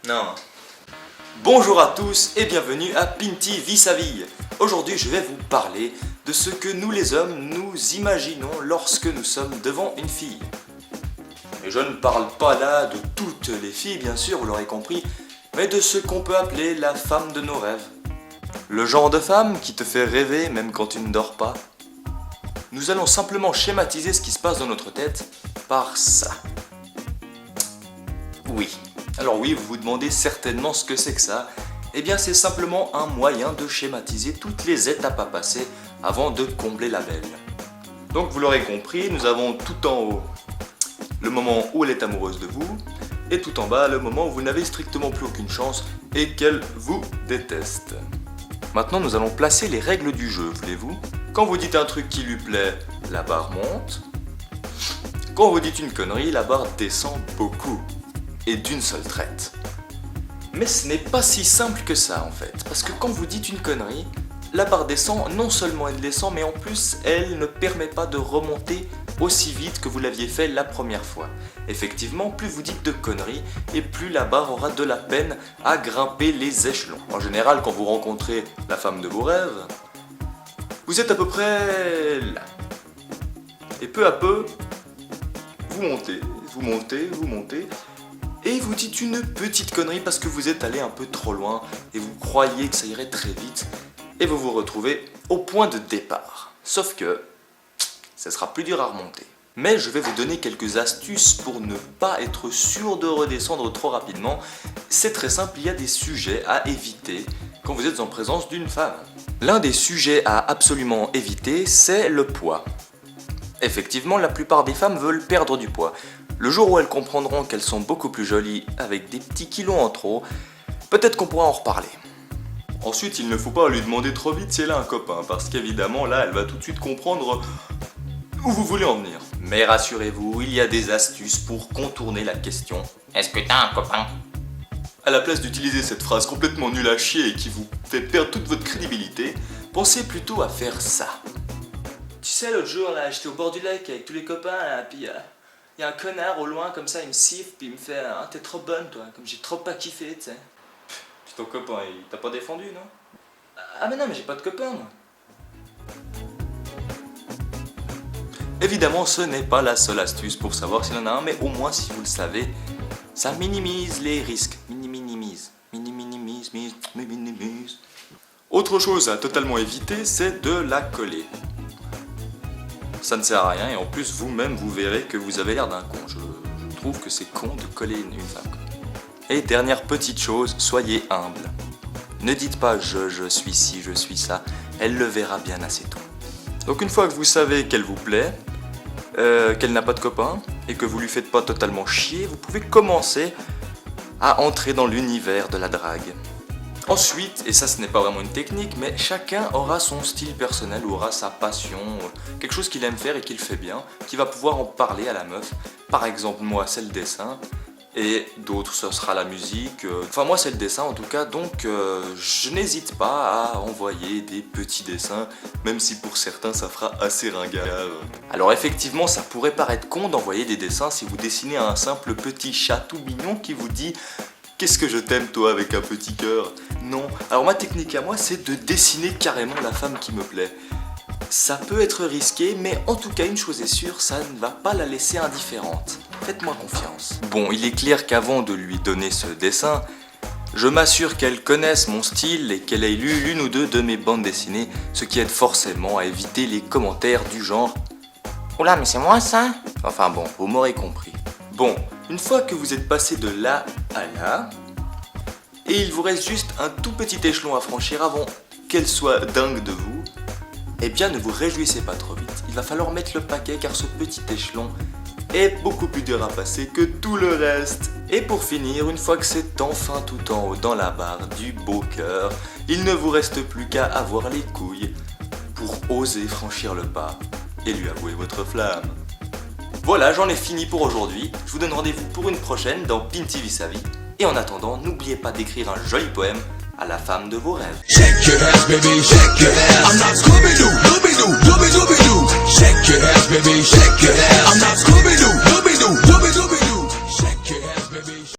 Non. Bonjour à tous et bienvenue à Pinty vit sa vie. Aujourd'hui je vais vous parler de ce que nous les hommes nous imaginons lorsque nous sommes devant une fille. Et je ne parle pas là de toutes les filles bien sûr, vous l'aurez compris, mais de ce qu'on peut appeler la femme de nos rêves. Le genre de femme qui te fait rêver même quand tu ne dors pas. Nous allons simplement schématiser ce qui se passe dans notre tête par ça. Oui. Alors oui, vous vous demandez certainement ce que c'est que ça. Eh bien c'est simplement un moyen de schématiser toutes les étapes à passer avant de combler la belle. Donc vous l'aurez compris, nous avons tout en haut le moment où elle est amoureuse de vous, et tout en bas le moment où vous n'avez strictement plus aucune chance et qu'elle vous déteste. Maintenant nous allons placer les règles du jeu, voulez-vous? Quand vous dites un truc qui lui plaît, la barre monte. Quand vous dites une connerie, la barre descend beaucoup. Et d'une seule traite. Mais ce n'est pas si simple que ça en fait, parce que quand vous dites une connerie, la barre descend, non seulement elle descend, mais en plus elle ne permet pas de remonter aussi vite que vous l'aviez fait la première fois. Effectivement, plus vous dites de conneries, et plus la barre aura de la peine à grimper les échelons. En général, quand vous rencontrez la femme de vos rêves, vous êtes à peu près là. Et peu à peu, vous montez, vous montez, vous montez, et vous dites une petite connerie parce que vous êtes allé un peu trop loin et vous croyez que ça irait très vite et vous vous retrouvez au point de départ. Sauf que ça sera plus dur à remonter. Mais je vais vous donner quelques astuces pour ne pas être sûr de redescendre trop rapidement. C'est très simple, il y a des sujets à éviter quand vous êtes en présence d'une femme. L'un des sujets à absolument éviter, c'est le poids. Effectivement, la plupart des femmes veulent perdre du poids. Le jour où elles comprendront qu'elles sont beaucoup plus jolies avec des petits kilos en trop, peut-être qu'on pourra en reparler. Ensuite, il ne faut pas lui demander trop vite si elle a un copain, parce qu'évidemment là, elle va tout de suite comprendre où vous voulez en venir. Mais rassurez-vous, il y a des astuces pour contourner la question. Est-ce que t'as un copain? À la place d'utiliser cette phrase complètement nulle à chier et qui vous fait perdre toute votre crédibilité, pensez plutôt à faire ça. Tu sais, l'autre jour, là, j'étais au bord du lac avec tous les copains, là, puis y a un connard au loin, comme ça, il me siffle, puis il me fait « Ah, t'es trop bonne, toi », comme j'ai trop pas kiffé, tu sais. Puis ton copain, il t'a pas défendu, non? Ah mais non, mais j'ai pas de copain, moi. Évidemment, ce n'est pas la seule astuce pour savoir s'il y en a un, mais au moins, si vous le savez, ça minimise les risques. Minimise. Autre chose à totalement éviter, c'est de la coller. Ça ne sert à rien et en plus vous-même vous verrez que vous avez l'air d'un con. Je trouve que c'est con de coller une femme. Et dernière petite chose, soyez humble. Ne dites pas je suis ci, je suis ça, elle le verra bien assez tôt. Donc une fois que vous savez qu'elle vous plaît, qu'elle n'a pas de copain et que vous lui faites pas totalement chier, vous pouvez commencer à entrer dans l'univers de la drague. Ensuite, et ça ce n'est pas vraiment une technique, mais chacun aura son style personnel ou aura sa passion, quelque chose qu'il aime faire et qu'il fait bien, qui va pouvoir en parler à la meuf. Par exemple, moi c'est le dessin, et d'autres ce sera la musique, enfin moi c'est le dessin en tout cas, donc je n'hésite pas à envoyer des petits dessins, même si pour certains ça fera assez ringard. Alors effectivement ça pourrait paraître con d'envoyer des dessins si vous dessinez un simple petit chat tout mignon qui vous dit « Qu'est-ce que je t'aime toi avec un petit cœur ?» Non. Alors ma technique à moi c'est de dessiner carrément la femme qui me plaît. Ça peut être risqué, mais en tout cas une chose est sûre, ça ne va pas la laisser indifférente. Faites-moi confiance. Bon, il est clair qu'avant de lui donner ce dessin, je m'assure qu'elle connaisse mon style et qu'elle ait lu l'une ou deux de mes bandes dessinées, ce qui aide forcément à éviter les commentaires du genre « Oula, mais c'est moi ça ?» Enfin bon, vous m'aurez compris. Bon, une fois que vous êtes passé de là à là, et il vous reste juste un tout petit échelon à franchir avant qu'elle soit dingue de vous, eh bien ne vous réjouissez pas trop vite. Il va falloir mettre le paquet car ce petit échelon est beaucoup plus dur à passer que tout le reste. Et pour finir, une fois que c'est enfin tout en haut dans la barre du beau cœur, il ne vous reste plus qu'à avoir les couilles pour oser franchir le pas et lui avouer votre flamme. Voilà, j'en ai fini pour aujourd'hui. Je vous donne rendez-vous pour une prochaine dans Pinty vit sa vie. Et en attendant, n'oubliez pas d'écrire un joli poème à la femme de vos rêves. Shake your ass, baby, shake your ass. I'm not Scooby-Doo.